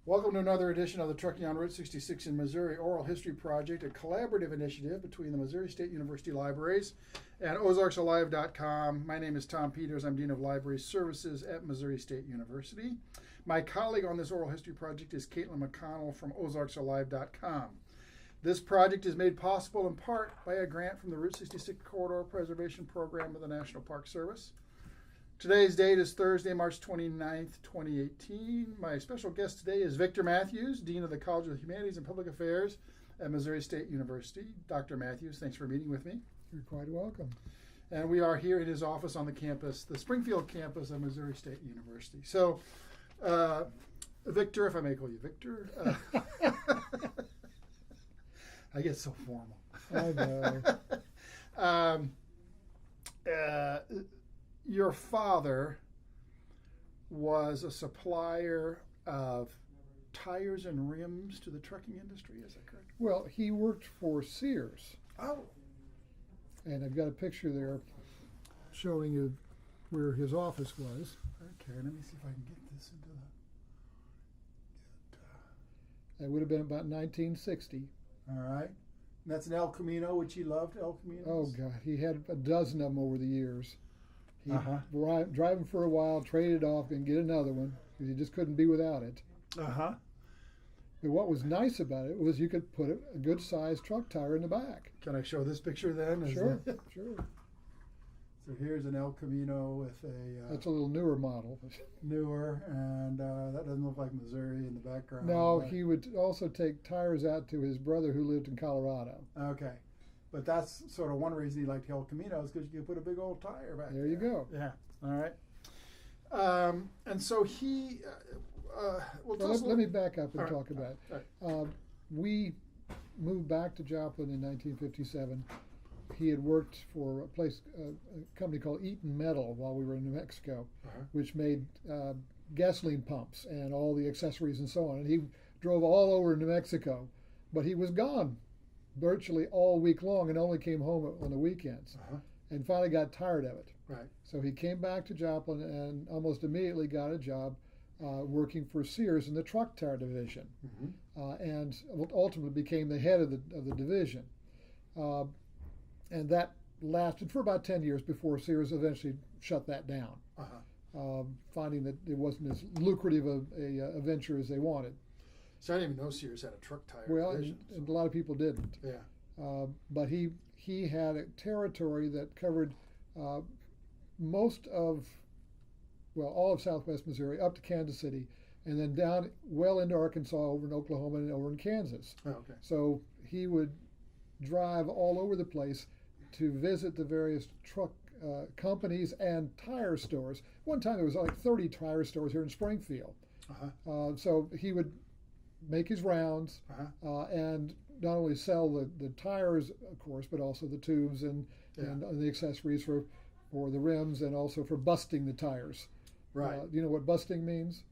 Welcome to another edition of the Trucking on Route 66 in Missouri Oral History Project, a collaborative initiative between the Missouri State University Libraries and OzarksAlive.com. My name is Tom Peters. I'm Dean of Library Services at Missouri State University. My colleague on this oral history project is Caitlin McConnell from OzarksAlive.com. This project is made possible in part by a grant from the Route 66 Corridor Preservation Program of the National Park Service. Today's date is Thursday, March 29th, 2018. My special guest today is Victor Matthews, Dean of the College of Humanities and Public Affairs at Missouri State University. Dr. Matthews, thanks for meeting with me. You're quite welcome. And we are here in his office on the campus, the Springfield campus of Missouri State University. So, Victor, if I may call you Victor. I get so formal. I know. Your father was a supplier of tires and rims to the trucking industry, is that correct? Well, he worked for Sears. Oh. And I've got a picture there showing you where his office was. Okay, let me see if I can get this into the... It would have been about 1960. All right. And that's an El Camino, which he loved, El Caminos? Oh, God. He had a dozen of them over the years. He'd drive them for a while, trade it off, and get another one because he just couldn't be without it. Uh-huh. But what was nice about it was you could put a good-sized truck tire in the back. Can I show this picture then? Sure, sure. So here's an El Camino with a... That's a little newer model. Newer, and that doesn't look like Missouri in the background. No, he would also take tires out to his brother who lived in Colorado. Okay. But that's sort of one reason he liked El Caminos, because you could put a big old tire back there. There you go. Yeah. All right. And so he... let me back up and talk about it. Right. We moved back to Joplin in 1957. He had worked for a company called Eaton Metal while we were in New Mexico, which made gasoline pumps and all the accessories and so on. And he drove all over New Mexico, but he was gone virtually all week long and only came home on the weekends. And finally got tired of it. Right. So he came back to Joplin and almost immediately got a job working for Sears in the truck tire division, and ultimately became the head of the division. And that lasted for about 10 years before Sears eventually shut that down, finding that it wasn't as lucrative a venture as they wanted. So I didn't even know Sears had a truck tire division. And a lot of people didn't. Yeah. But he had a territory that covered most of, all of southwest Missouri up to Kansas City, and then down well into Arkansas, over in Oklahoma, and over in Kansas. Oh, okay. So he would drive all over the place to visit the various truck companies and tire stores. One time there was like 30 tire stores here in Springfield. So he would make his rounds and not only sell the tires, of course, but also the tubes and the accessories for the rims, and also for busting the tires. Right. You know what busting means?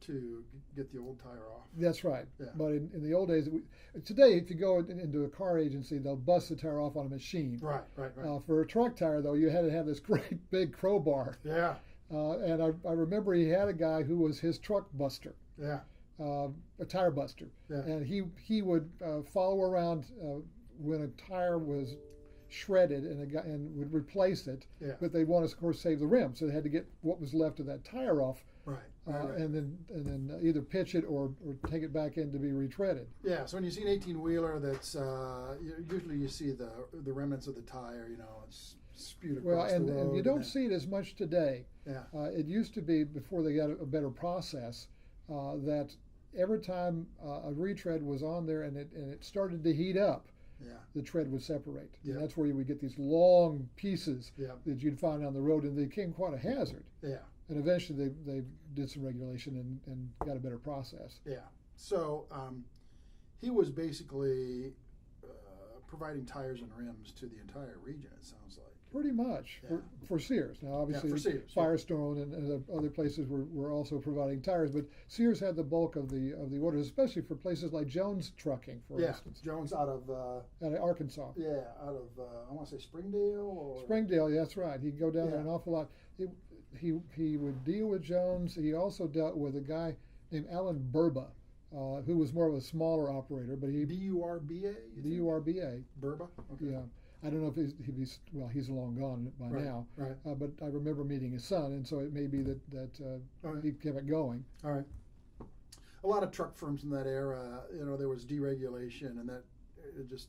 To get the old tire off. That's right. Yeah. But in the old days, today, if you go into a car agency, they'll bust the tire off on a machine. Right. For a truck tire, though, you had to have this great big crowbar. Yeah. And I remember he had a guy who was his truck buster. Yeah. A tire buster. Yeah. And he would follow around when a tire was shredded and would replace it. Yeah. But they wanted to, of course, save the rim, so they had to get what was left of that tire off. Right. And then either pitch it or take it back in to be retreaded. Yeah. So when you see an 18-wheeler, that's usually you see the remnants of the tire. You know, it's spewed across the road. And you don't see it as much today. Yeah. It used to be, before they got a better process, that every time a retread was on there and it started to heat up, the tread would separate. Yeah. And that's where you would get these long pieces Yeah. that you'd find on the road, and they became quite a hazard. Yeah. And eventually they did some regulation and got a better process. Yeah. So he was basically providing tires and rims to the entire region, it sounds like. Pretty much, for Sears. Now, obviously, for Sears, Firestone and other places were also providing tires, but Sears had the bulk of the orders, especially for places like Jones Trucking, for instance. Jones out of Arkansas. Yeah, out of I want to say Springdale or Springdale. Yeah, that's right. He'd go down there an awful lot. He would deal with Jones. He also dealt with a guy named Alan Burba, who was more of a smaller operator, but he B-U-R-B-A? B-U-R-B-A. Burba? Okay. Yeah. I don't know if he's long gone by now. Right. But I remember meeting his son, and so it may be that he kept it going. All right. A lot of truck firms in that era, there was deregulation, and that it just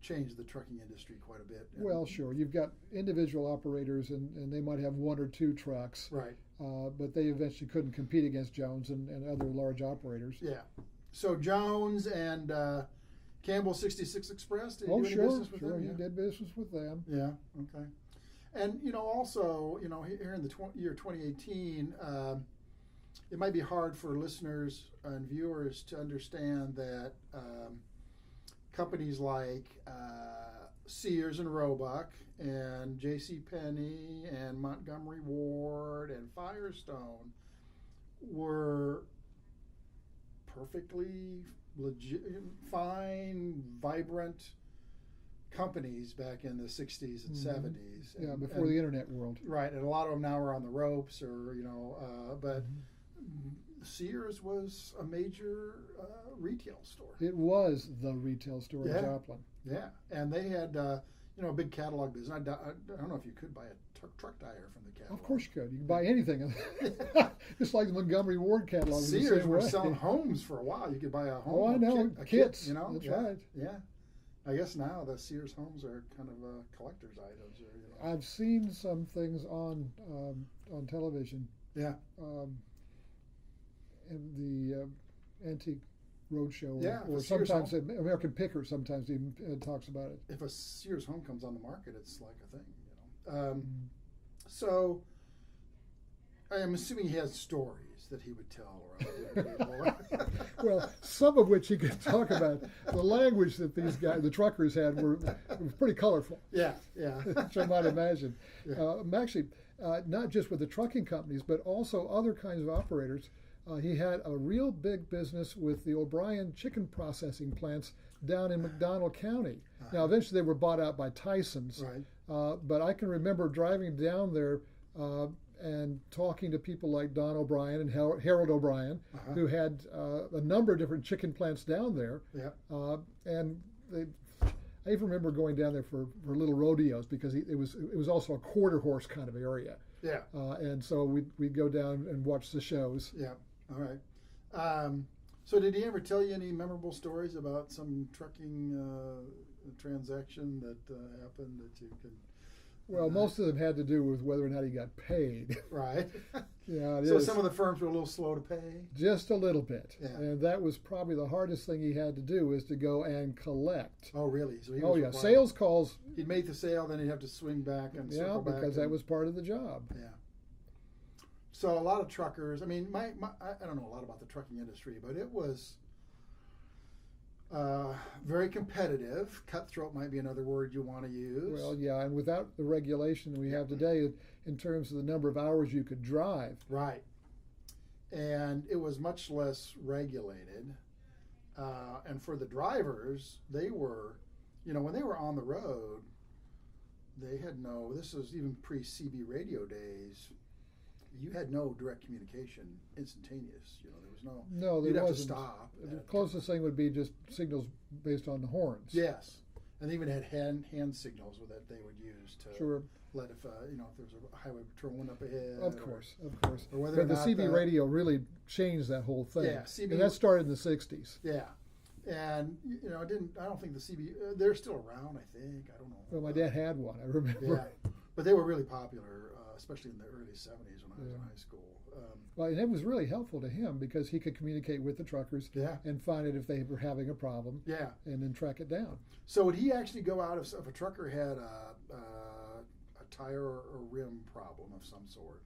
changed the trucking industry quite a bit. Well, sure. You've got individual operators, and they might have one or two trucks. Right. But they eventually couldn't compete against Jones and other large operators. Yeah. So Jones and Campbell 66 Express, did you do any sure, business with them? He did business with them. Yeah, okay. And, also, here in the year 2018, it might be hard for listeners and viewers to understand that companies like Sears and Roebuck and J.C. Penney and Montgomery Ward and Firestone were perfectly legit, fine, vibrant companies back in the 60s and 70s. Yeah, before the internet world. Right, and a lot of them now are on the ropes, or but Sears was a major retail store. It was the retail store in Joplin. Yeah, and they had a big catalog business. I don't know if you could buy a truck tire from the catalog. Of course you could. You could buy anything. Just like the Montgomery Ward catalog. Sears were selling homes for a while. You could buy a home. Oh, I know. Kits. That's right. Yeah. I guess now the Sears homes are kind of collector's items. I've seen some things on television. Yeah. In the Antique Roadshow. Yeah. Or sometimes American Picker sometimes even talks about it. If a Sears home comes on the market, it's like a thing, So I am assuming he has stories that he would tell around people. Well, some of which he could talk about. The language that these guys, the truckers, had was pretty colorful. Yeah. Which I might imagine. Yeah. Actually, not just with the trucking companies, but also other kinds of operators. He had a real big business with the O'Brien chicken processing plants down in McDonald County. Now, eventually they were bought out by Tyson's. Right. But I can remember driving down there and talking to people like Don O'Brien and Harold O'Brien, who had a number of different chicken plants down there. Yeah. And I even remember going down there for little rodeos because it was also a quarter horse kind of area. Yeah. And so we'd go down and watch the shows. Yeah. All right. So did he ever tell you any memorable stories about some trucking transaction that happened that you could? Well, most of them had to do with whether or not he got paid. Right. Yeah. So some of the firms were a little slow to pay? Just a little bit. Yeah. And that was probably the hardest thing he had to do, is to go and collect. Oh, really? So he was required. Sales calls. He'd make the sale, then he'd have to swing back and circle back. Yeah, because that was part of the job. Yeah. So a lot of truckers, I mean, I don't know a lot about the trucking industry, but it was very competitive. Cutthroat might be another word you want to use. Well, yeah, and without the regulation we have today in terms of the number of hours you could drive. Right. And it was much less regulated. And for the drivers, they were, when they were on the road, they had this was even pre-CB radio days. You had no direct communication instantaneous. There was no. No, there you'd wasn't. Have to stop. The closest thing would be just signals based on the horns. Yes, and they even had hand signals that they would use to let if there was a highway patrolman up ahead. Of course. Or whether but the CB radio really changed that whole thing. Yeah, CB. And that started in the '60s. Yeah. And I don't think the CB. They're still around. I think. I don't know. Well, my dad had one. I remember. Yeah, but they were really popular, especially in the early '70s when I was in high school. Well, and it was really helpful to him because he could communicate with the truckers and find it if they were having a problem. Yeah. And then track it down. So would he actually go out if a trucker had a tire or rim problem of some sort?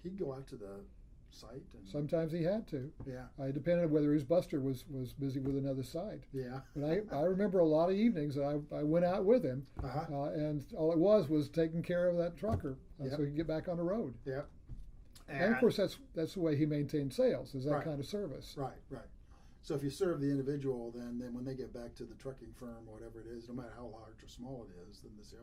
He'd go out to the site. And sometimes he had to. Yeah. It depended on whether his buster was busy with another site. Yeah. But I remember a lot of evenings that I went out with him, and all it was taking care of that trucker so he could get back on the road. Yeah. And of course, that's the way he maintained sales, is that kind of service. Right. So if you serve the individual, then when they get back to the trucking firm or whatever it is, no matter how large or small it is, then they say,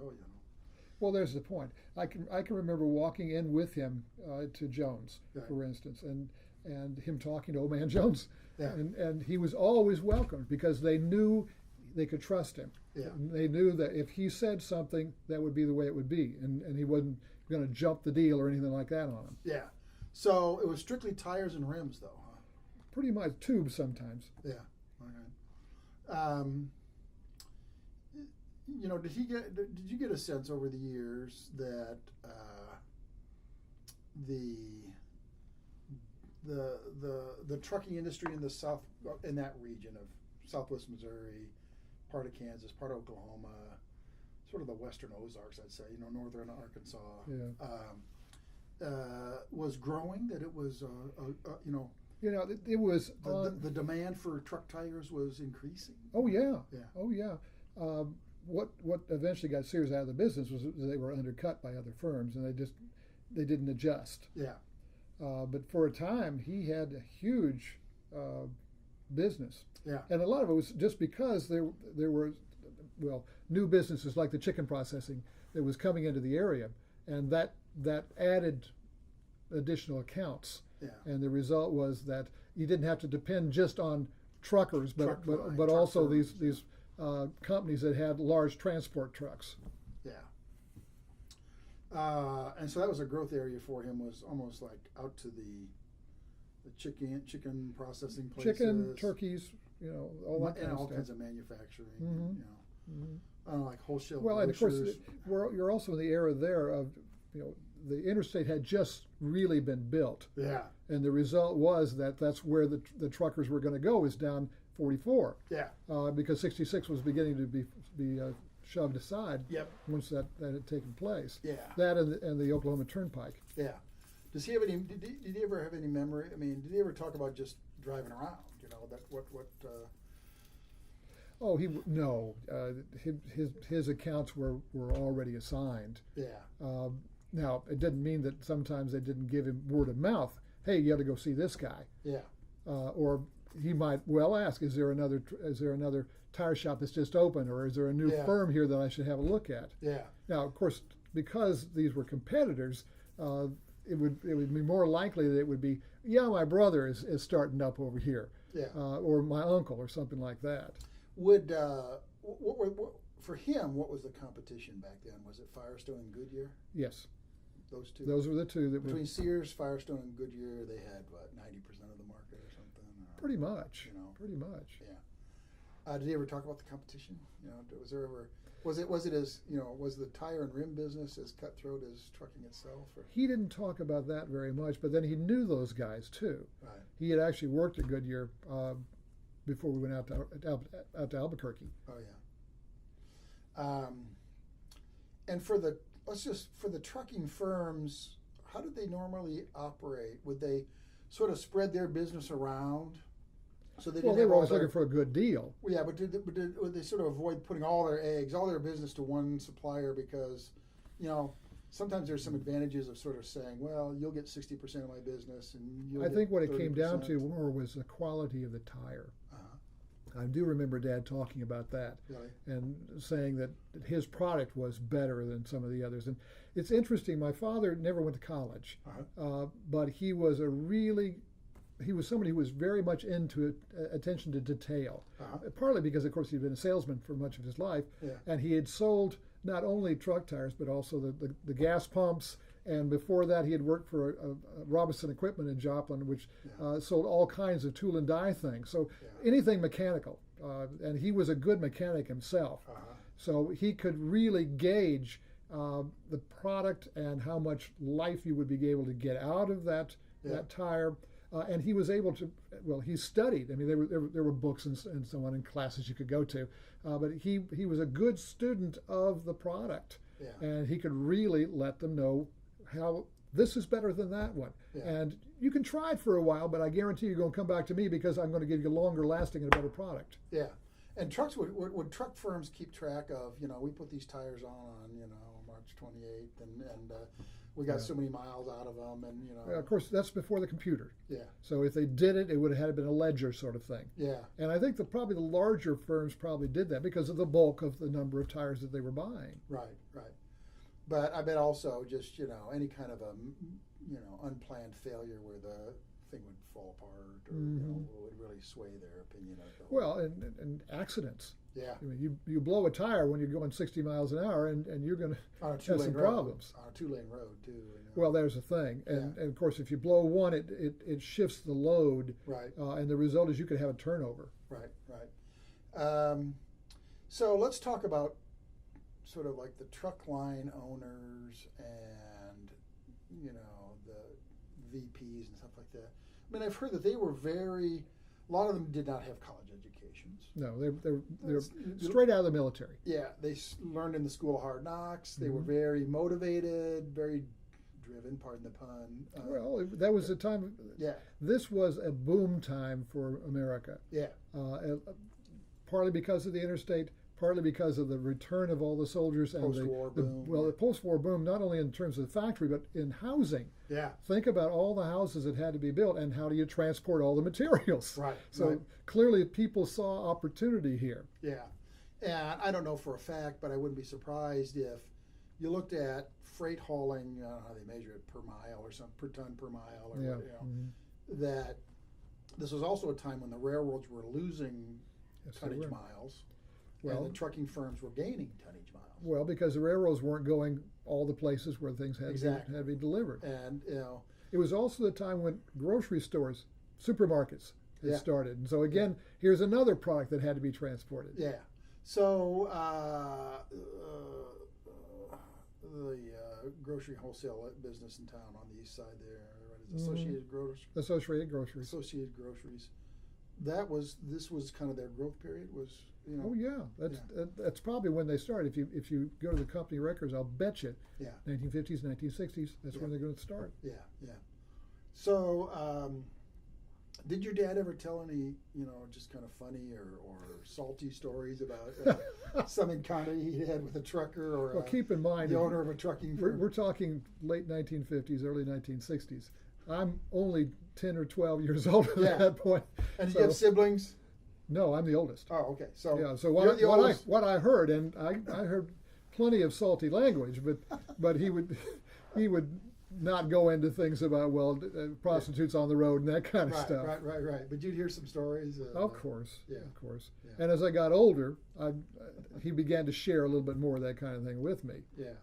Well, there's the point. I can remember walking in with him to Jones, for instance, and and him talking to Old Man Jones. Yeah. And he was always welcomed because they knew they could trust him. Yeah. And they knew that if he said something, that would be the way it would be, and he wasn't going to jump the deal or anything like that on him. Yeah. So it was strictly tires and rims, though, huh? Pretty much tubes sometimes. Yeah. Okay. You know, did you get a sense over the years that the trucking industry in the south, in that region of Southwest Missouri, part of Kansas, part of Oklahoma, sort of the western Ozarks, I'd say, you know, northern Arkansas, was growing? That it was, you know, it was the demand for truck tires was increasing. Oh yeah, Yeah. oh yeah. What eventually got Sears out of the business was that they were undercut by other firms, and they didn't adjust. Yeah. But for a time, he had a huge business. Yeah. And a lot of it was just because there were, well, new businesses like the chicken processing that was coming into the area, and that added additional accounts. Yeah. And the result was that you didn't have to depend just on truckers, but also firms, these companies that had large transport trucks. Yeah. And so that was a growth area for him, was almost like out to the chicken processing places. Chicken, turkeys, all that kind of all stuff. kinds of manufacturing, Mm-hmm. Like wholesale Well, and of course, grocers. you're also in the era there of, the interstate had just really been built. Yeah. And the result was that's where the truckers were going to go, is down 44. Yeah. Because 66 was beginning to be shoved aside. Yep. Once that had taken place. Yeah. That and the Oklahoma Turnpike. Yeah. Does he have any? Did he ever have any memory? I mean, did he ever talk about just driving around? That what? Oh, no. His accounts were already assigned. Yeah. Now, it didn't mean that sometimes they didn't give him word of mouth. Hey, you got to go see this guy. Yeah. Or he might well ask, is there another tire shop that's just open, or is there a new firm here that I should have a look at? Yeah. Now, of course, because these were competitors, it would be more likely that it would be, my brother is starting up over here. Yeah. Or my uncle, or something like that. Would for him, what was the competition back then? Was it Firestone and Goodyear? Yes. Those two. Those were the two that between Sears, Firestone, and Goodyear, they had 90% of the market or something. Pretty much. Pretty much. Yeah. Did he ever talk about the competition? Was there ever? Was it as was the tire and rim business as cutthroat as trucking itself? Or? He didn't talk about that very much, but then he knew those guys too. Right. He had actually worked at Goodyear before we went out to Albuquerque. Oh yeah. And for the trucking firms, how did they normally operate? Would they sort of spread their business around? So they were always looking for a good deal. Well, yeah, but would they sort of avoid putting all their business to one supplier, because, sometimes there's some advantages of sort of saying, well, you'll get 60% of my business, and you'll I think what 30%. It came down to more was the quality of the tire. I do remember Dad talking about that, really? And saying that his product was better than some of the others. And it's interesting. My father never went to college, but he was somebody who was very much into attention to detail. Partly because, of course, he'd been a salesman for much of his life, and he had sold not only truck tires but also the gas pumps. And before that, he had worked for Robinson Equipment in Joplin, which sold all kinds of tool and die things. So anything mechanical. And he was a good mechanic himself. So he could really gauge the product and how much life you would be able to get out of that tire. And he was able to, he studied. I mean, there were books and so on and classes you could go to. But he was a good student of the product. Yeah. And he could really let them know how this is better than that one. Yeah. And you can try it for a while, but I guarantee you're going to come back to me because I'm going to give you a longer lasting and a better product. Yeah. And trucks, would truck firms keep track of, we put these tires on March 28th, and we got so many miles out of them, and of course, that's before the computer. Yeah. So if they did it, it would have had been a ledger sort of thing. Yeah. And I think probably the larger firms probably did that because of the bulk of the number of tires that they were buying. Right. But I bet also just any kind of a unplanned failure where the thing would fall apart, or you know, would really sway their opinion of the whole. Well, and accidents. Yeah. I mean, you blow a tire when you're going 60 miles an hour, and you're going to have some problems. On a 2-lane road, too. You know? Well, there's a thing. And of course, if you blow one, it shifts the load. Right. And the result is you could have a turnover. Right. So let's talk about sort of like the truck line owners and, you know, the VPs and stuff like that. I mean, I've heard that they were a lot of them did not have college educations. No, they're straight out of the military. Yeah, they learned in the school of hard knocks. They were very motivated, very driven, pardon the pun. Well, that was the time. Yeah. This was a boom time for America. Yeah. Partly because of the interstate, partly because of the return of all the soldiers and post-war boom. The post-war boom, not only in terms of the factory, but in housing. Yeah. Think about all the houses that had to be built, and how do you transport all the materials? Right. So clearly people saw opportunity here. Yeah. And I don't know for a fact, but I wouldn't be surprised if you looked at freight hauling, I don't know how they measure it, per mile or something, per ton per mile, or that this was also a time when the railroads were losing tonnage miles. Well, and the trucking firms were gaining tonnage miles. Well, because the railroads weren't going all the places where things had to be delivered. And, you know, it was also the time when grocery stores, supermarkets had started. And so again, here's another product that had to be transported. Yeah. So the grocery wholesale business in town on the east side there, right, is Associated Grocers. Associated Groceries. Associated Groceries. This was kind of their growth period, was, you know. Oh yeah, that's probably when they started. If you go to the company records, I'll bet you 1950s, 1960s, that's when they're going to start. Yeah, yeah. So did your dad ever tell any, you know, just kind of funny or salty stories about some encounter he had with a trucker or keep in mind, the owner of a trucking firm? We're talking late 1950s, early 1960s. I'm only 10 or 12 years old at that point. And did you have siblings? No, I'm the oldest. Oh, okay. So yeah. So what I heard, and I heard plenty of salty language, but he would not go into things about prostitutes on the road and that kind of stuff. Right. But you'd hear some stories. Of course. Yeah. Of course. Yeah. And as I got older, he began to share a little bit more of that kind of thing with me. Yeah.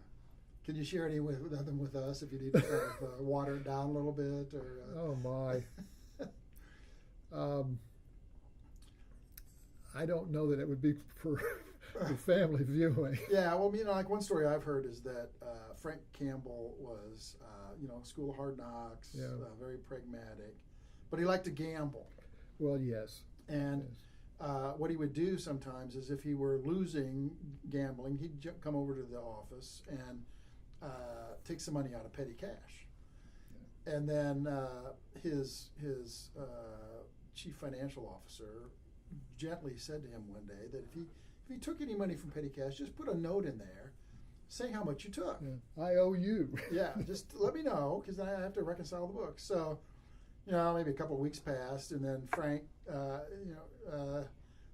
Can you share any with them with us if you need to kind of water it down a little bit? Or, Oh my! I don't know that it would be for family viewing. Yeah, well, you know, like one story I've heard is that Frank Campbell was, you know, school of hard knocks, very pragmatic, but he liked to gamble. Well, yes. And what he would do sometimes is if he were losing gambling, he'd come over to the office and take some money out of petty cash. Yeah. And then his chief financial officer gently said to him one day that if he took any money from petty cash, just put a note in there saying how much you took. Yeah. I owe you. Yeah, just let me know, because I have to reconcile the books. So, you know, maybe a couple of weeks passed, and then Frank,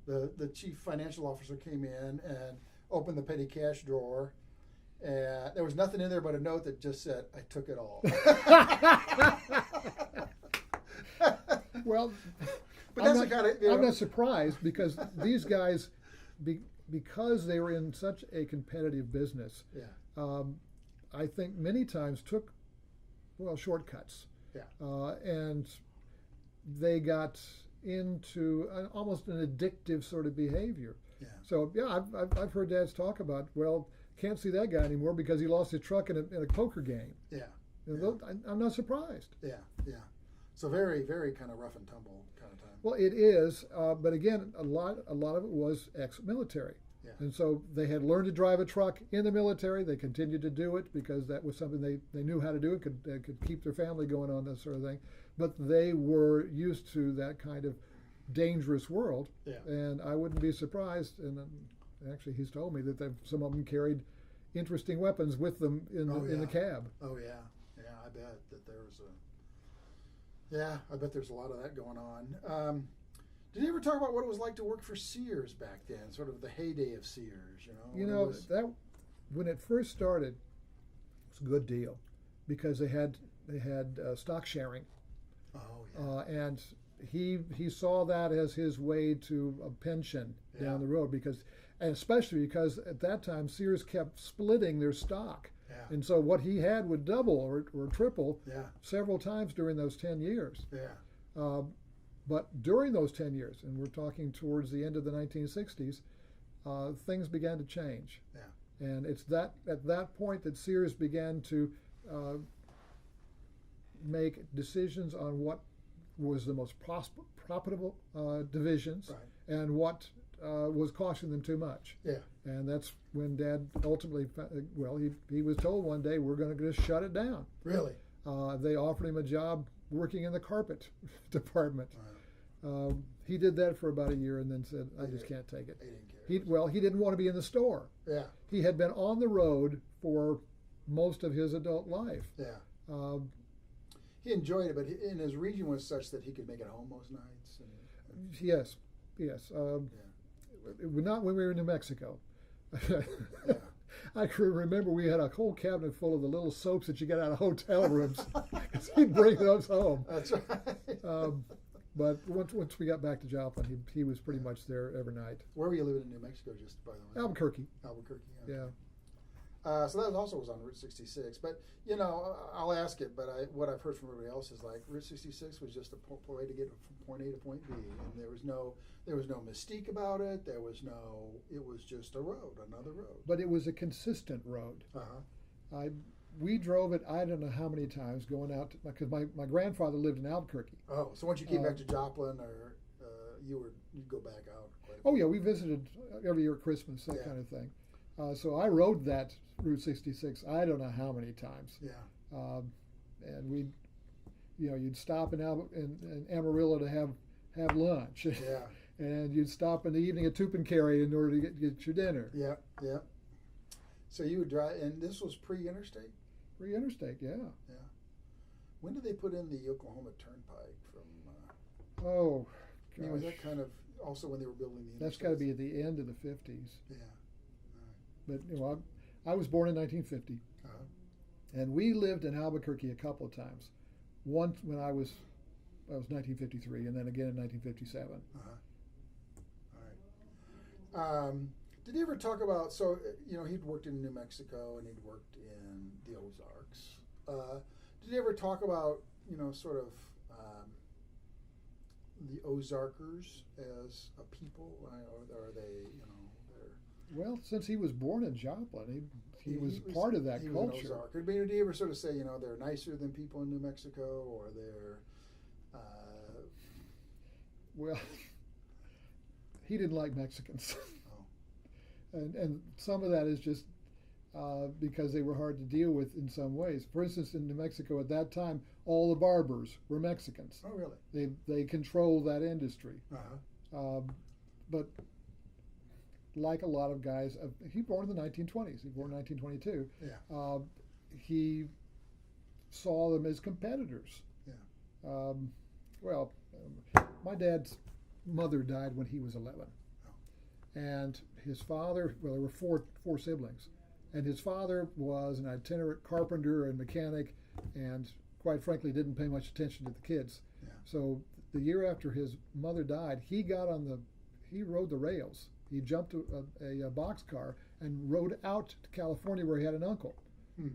the chief financial officer came in and opened the petty cash drawer. And there was nothing in there but a note that just said, "I took it all." Well, but that's the kind of, you know, I'm not surprised, because these guys, because they were in such a competitive business, I think many times took shortcuts. Yeah. And they got into almost an addictive sort of behavior. Yeah. So I've heard dads talk about, can't see that guy anymore because he lost his truck in a poker game. Yeah. I'm not surprised. Yeah. So very, very kind of rough and tumble kind of time. Well, it is, but again, a lot of it was ex-military. Yeah. And so they had learned to drive a truck in the military. They continued to do it because that was something they knew how to do. It could keep their family going on, that sort of thing. But they were used to that kind of dangerous world. Yeah. And I wouldn't be surprised, and actually he's told me that some of them carried interesting weapons with them in the cab. Oh yeah. I bet that there was I bet there's a lot of that going on. Did you ever talk about what it was like to work for Sears back then, sort of the heyday of Sears? That when it first started, it was a good deal because they had stock sharing, Oh, yeah. And he saw that as his way to a pension down the road, and especially because at that time Sears kept splitting their stock. Yeah. And so what he had would double or triple several times during those 10 years. Yeah. But during those 10 years, and we're talking towards the end of the 1960s, things began to change. Yeah. And it's at that point that Sears began to make decisions on what was the most profitable divisions, right, and what was costing them too much. Yeah. And that's when Dad ultimately, he was told one day, we're going to just shut it down. Really? They offered him a job working in the carpet department. Wow. He did that for about a year and then said, I just can't take it. He didn't care. He didn't want to be in the store. Yeah. He had been on the road for most of his adult life. Yeah. He enjoyed it, but in his region was such that he could make it home most nights. Yes. Not when we were in New Mexico. Yeah. I can remember we had a whole cabinet full of the little soaps that you get out of hotel rooms. He'd bring those home. That's right. But once we got back to Joplin, he was pretty much there every night. Where were you living in New Mexico, just by the way? Albuquerque. Albuquerque. Yeah. So that also was on Route 66. But, I'll ask it, but what I've heard from everybody else is like Route 66 was just a way to get from point A to point B. And there was no mystique about it. It was just a road, another road. But it was a consistent road. Uh-huh. We drove it, I don't know how many times, going out, because my grandfather lived in Albuquerque. Oh, so once you came back to Joplin, or you'd go back out? Oh, yeah, we visited every year at Christmas, that kind of thing. So I rode that Route 66, I don't know how many times. Yeah. And you'd stop in Amarillo to have lunch. Yeah. And you'd stop in the evening at Tupuncarry in order to get your dinner. Yeah, yeah. So you would drive, and this was pre-interstate? Pre-interstate, yeah. Yeah. When did they put in the Oklahoma Turnpike from? Oh, gosh. Was that kind of also when they were building the interstate? That's got to be at the end of the 50s. Yeah. But I was born in 1950, and we lived in Albuquerque a couple of times. Once when I was 1953, and then again in 1957. All right. Did you ever talk about? So he'd worked in New Mexico and he'd worked in the Ozarks. Did you ever talk about sort of the Ozarkers as a people? Are they Well, since he was born in Joplin, he was part of that he culture. Was an Ozarker. Did you ever sort of say, they're nicer than people in New Mexico, or they're... Well, he didn't like Mexicans. Oh. And some of that is just because they were hard to deal with in some ways. For instance, in New Mexico at that time, all the barbers were Mexicans. Oh, really? They controlled that industry. Uh-huh. But like a lot of guys, he was born in the 1920s. He was born in 1922. Yeah. He saw them as competitors. Yeah. My dad's mother died when he was 11. Oh. And his father, there were four siblings. And his father was an itinerant carpenter and mechanic, and quite frankly didn't pay much attention to the kids. Yeah. So the year after his mother died, he rode the rails. He jumped a boxcar and rode out to California where he had an uncle. Hmm.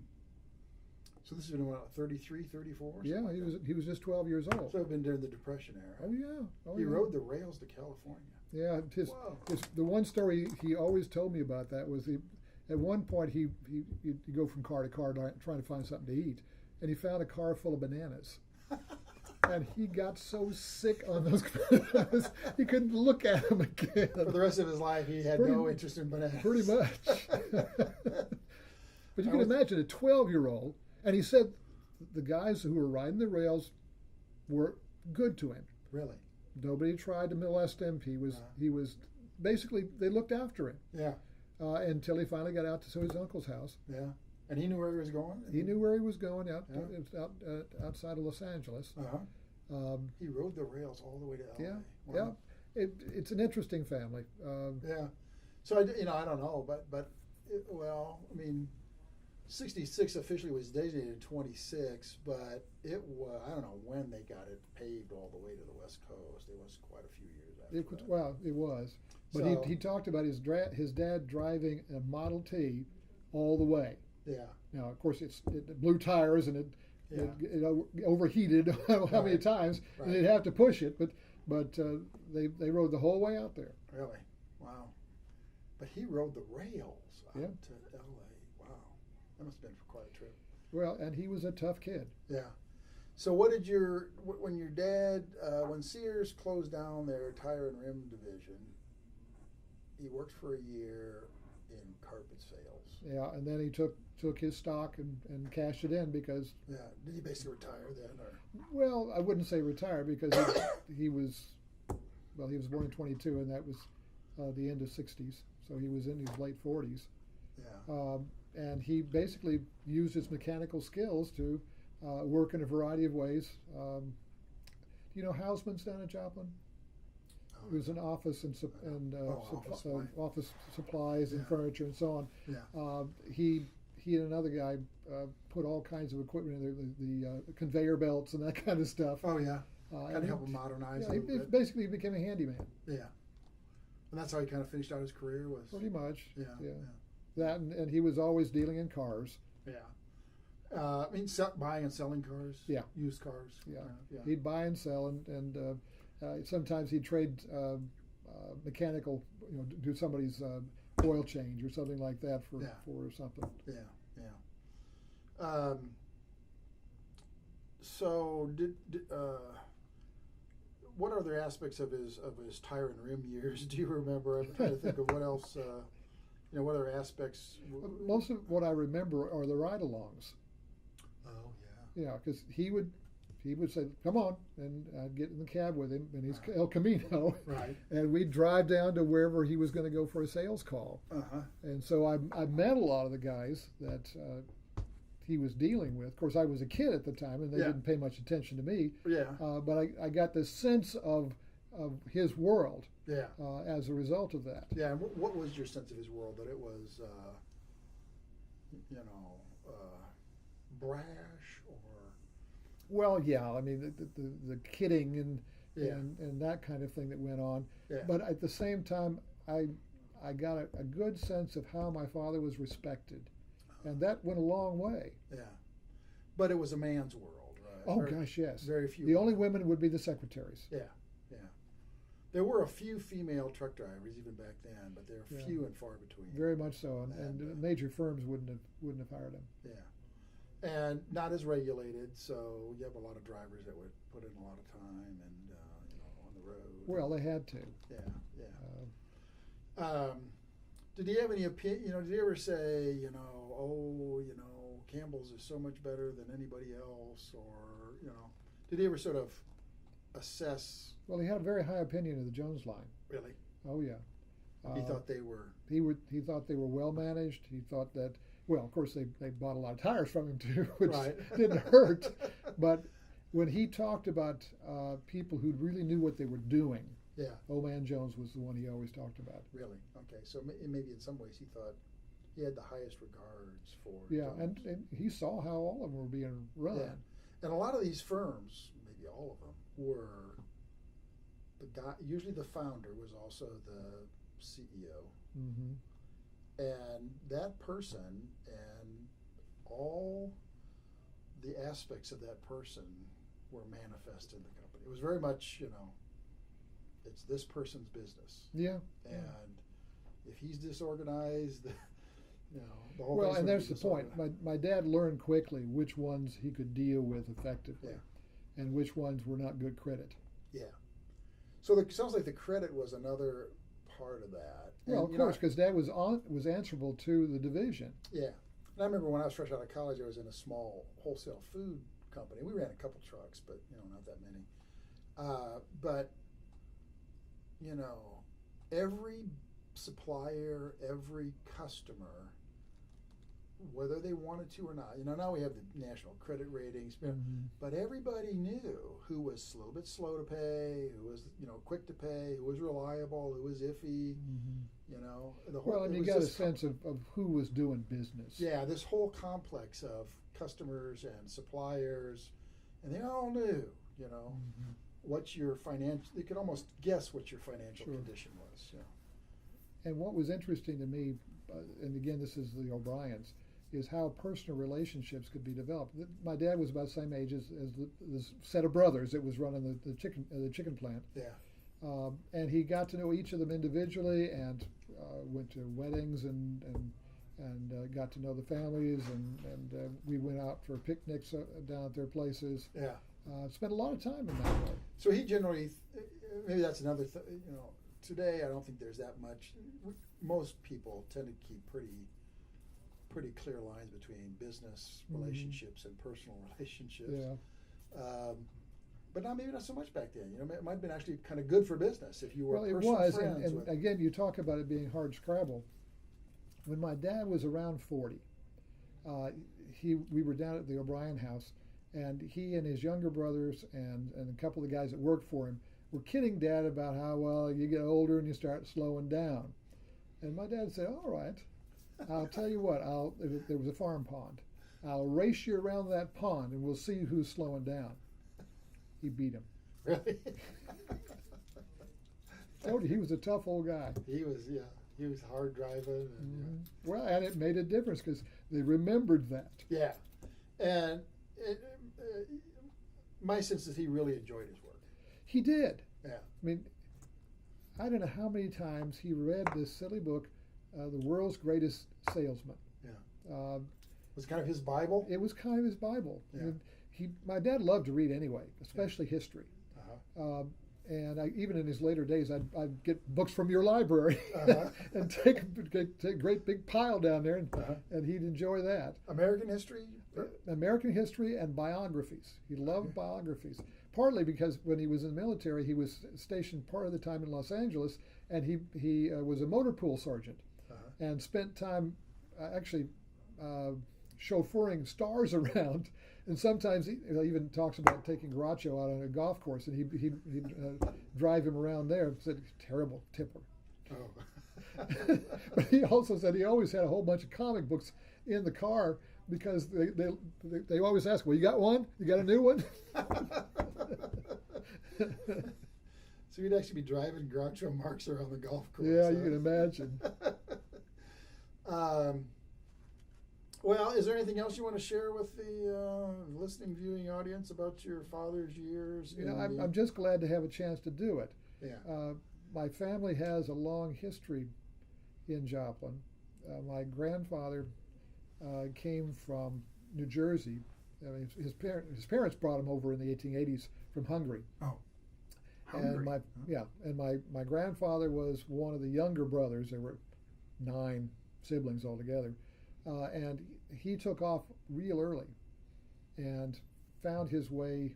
So this has been about 33, 34? Yeah, he was just 12 years old. So it'd been during the Depression era. Oh yeah. He rode the rails to California. Yeah, the one story he always told me about that was at one point he'd go from car to car trying to find something to eat, and he found a car full of bananas. And he got so sick on those bananas, he couldn't look at them again. For the rest of his life, he had no interest in bananas. Pretty much. But you can imagine a 12-year-old, and he said the guys who were riding the rails were good to him. Really? Nobody tried to molest him. He was basically, they looked after him. Yeah. Until he finally got out to his uncle's house. Yeah. And he knew where he was going? He knew where he was going, outside of Los Angeles. Uh-huh. He rode the rails all the way to LA. Yeah, wow. Yeah. It's an interesting family. Yeah. So, I don't know, but '66 officially was designated 26, but it was, I don't know when they got it paved all the way to the West Coast. It was quite a few years after that. Well, it was. But So, he talked about his dad driving a Model T all the way. yeah, Now, of course, it blew tires and yeah, it overheated how many Right. times, Right. and they'd have to push it. But they rode the whole way out there. really, wow. But he rode the rails out Yeah. to L.A. Wow, that must have been quite a trip. Well, and he was a tough kid. Yeah. So what did when your dad, when Sears closed down their tire and rim division, he worked for a year in carpet sales. Yeah, and then he took his stock and cashed it in because, Yeah. Did he basically retire then, or? well, I wouldn't say retire because he was born in 22, and that was the end of 60s, so he was in his late 40s. Yeah. And he basically used his mechanical skills to work in a variety of ways. You know Howsmon's down in Joplin? It was an office and office supplies and Yeah. furniture and so on. Yeah. He and another guy put all kinds of equipment in there, the conveyor belts and that kind of stuff. Oh yeah. And Kind of he- help him modernize yeah, a he little bit. basically became a handyman, Yeah. And that's how he kind of finished out his career was. pretty much. Yeah. Yeah. Yeah. That and he was always dealing in cars. Yeah. I mean, buying and selling cars. Yeah. Used cars. Yeah. Yeah. He'd buy and sell, and sometimes he'd trade mechanical, do somebody's oil change or something like that for something. Yeah. Yeah. So what other aspects of his tire and rim years do you remember? I'm trying to think of what else. What other aspects? Most of what I remember are the ride-alongs. Oh yeah. Yeah, because he would say, "Come on," and I'd get in the cab with him in his El Camino, Right. and we'd drive down to wherever he was going to go for a sales call. Uh-huh. And so I met a lot of the guys that he was dealing with. Of course, I was a kid at the time, and they Yeah. didn't pay much attention to me. Yeah. But I got this sense of his world Yeah. as a result of that. Yeah. And what was your sense of his world? That it was, brash or? Well, yeah, I mean the kidding and Yeah. and that kind of thing that went on. Yeah. But at the same time, I got a good sense of how my father was respected, and that went a long way. Yeah. But it was a man's world, right? Oh gosh, yes. Very few. The only women would be the secretaries. Yeah. Yeah. There were a few female truck drivers even back then, but they're Yeah. few and far between. Very much so, and And, major firms wouldn't have hired him. Yeah. And not as regulated, so you have a lot of drivers that would put in a lot of time and on the road. Well, they had to. Yeah, yeah. Did he have any opinion? Did he ever say, Campbell's is so much better than anybody else, or did he ever sort of assess? Well, he had a very high opinion of the Jones line. Really, Oh yeah. he thought they were. He thought they were well managed. He thought that. Well, of course, they bought a lot of tires from him too, which Right. didn't hurt. But when he talked about people who really knew what they were doing, Yeah, Old Man Jones was the one he always talked about. really. Okay, so maybe in some ways he thought he had the highest regards for. Yeah, Jones. and he saw how all of them were being run. Yeah. And a lot of these firms, maybe all of them, were the guy. Usually, the founder was also the CEO, Mm-hmm. and that person and all the aspects of that person were manifest in the company. It was very much, it's this person's business, Yeah. and if he's disorganized, the whole. Well, thing's and gonna there's be the point. disorganized. My dad learned quickly which ones he could deal with effectively, Yeah. and which ones were not good credit. Yeah. So it sounds like the credit was another part of that. Well, And, of course, because Dad was answerable to the division. Yeah. And I remember when I was fresh out of college, I was in a small wholesale food company. We ran a couple trucks, but not that many. But every supplier, every customer whether they wanted to or not. Now we have the national credit ratings, but everybody knew who was a little bit slow to pay, who was quick to pay, who was reliable, who was iffy. And you got a sense of who was doing business. Yeah, this whole complex of customers and suppliers, and they all knew, what your financial. They could almost guess what your financial condition was. And what was interesting to me, and again, this is the O'Briens, is how personal relationships could be developed. My dad was about the same age as this set of brothers that was running the chicken plant. Yeah. And he got to know each of them individually, and went to weddings and got to know the families, and we went out for picnics down at their places. Yeah. Spent a lot of time in that way. So he generally, maybe that's another thing. Today I don't think there's that much. Most people tend to keep pretty clear lines between business relationships and personal relationships. Yeah. But maybe not so much back then. It might have been actually kind of good for business if you were personal friends. Well, it was, and again, you talk about it being hard scrabble. When my dad was around 40, we were down at the O'Brien house, and he and his younger brothers and a couple of guys that worked for him were kidding Dad about how, well, you get older and you start slowing down. And my dad said, all right, I'll tell you what, there was a farm pond. I'll race you around that pond and we'll see who's slowing down. He beat him. Really? Told you, he was a tough old guy. He was hard driving. And, Well, and it made a difference because they remembered that. Yeah. And my sense is he really enjoyed his work. He did. Yeah. I mean, I don't know how many times he read this silly book, The World's Greatest Salesman. Yeah. Was it kind of his Bible? It was kind of his Bible. Yeah. I mean, my dad loved to read anyway, especially history. Uh-huh. And even in his later days, I'd get books from your library and take a great big pile down there, and he'd enjoy that. American history? American history and biographies. He loved biographies. Partly because when he was in the military, he was stationed part of the time in Los Angeles, and he was a motor pool sergeant, and spent time actually chauffeuring stars around. And sometimes he even talks about taking Groucho out on a golf course, and he'd drive him around there. Said, terrible tipper. Oh. But he also said he always had a whole bunch of comic books in the car because they always ask, well, you got one? You got a new one? So you'd actually be driving Groucho Marx around the golf course. Yeah, you can imagine. Well, is there anything else you want to share with the listening, viewing audience about your father's years? I'm just glad to have a chance to do it. Yeah. My family has a long history in Joplin. My grandfather came from New Jersey. I mean, his parents brought him over in the 1880s from Hungary. Oh, Hungary. And my grandfather was one of the younger brothers. There were 9 siblings altogether. And he took off real early and found his way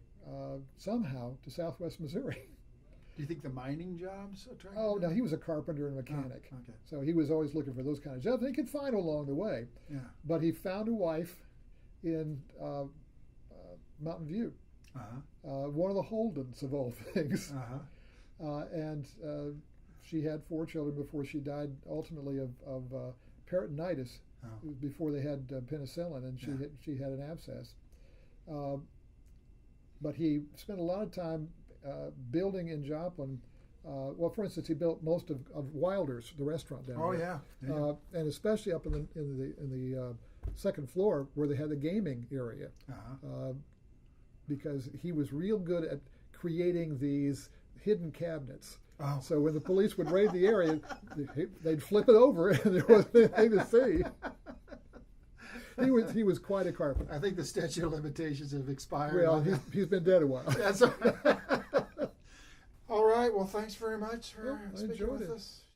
somehow to southwest Missouri. Do you think the mining jobs attracted Oh, him? no, he was a carpenter and a mechanic. Oh, okay. So he was always looking for those kind of jobs. He could find along the way. Yeah. But he found a wife in Mountain View, one of the Holdens of all things. And she had 4 children before she died ultimately of peritonitis. Before they had penicillin, and she had an abscess. But he spent a lot of time building in Joplin. Well, for instance, he built most of Wilder's, the restaurant down there. Oh yeah. And especially up in the second floor where they had the gaming area, because he was real good at creating these hidden cabinets. Oh. So when the police would raid the area, they'd flip it over, and there wasn't anything to see. He was quite a carpenter. I think the statute of limitations have expired. Well, he's been dead a while. That's all right. All right. Well, thanks very much for speaking with us.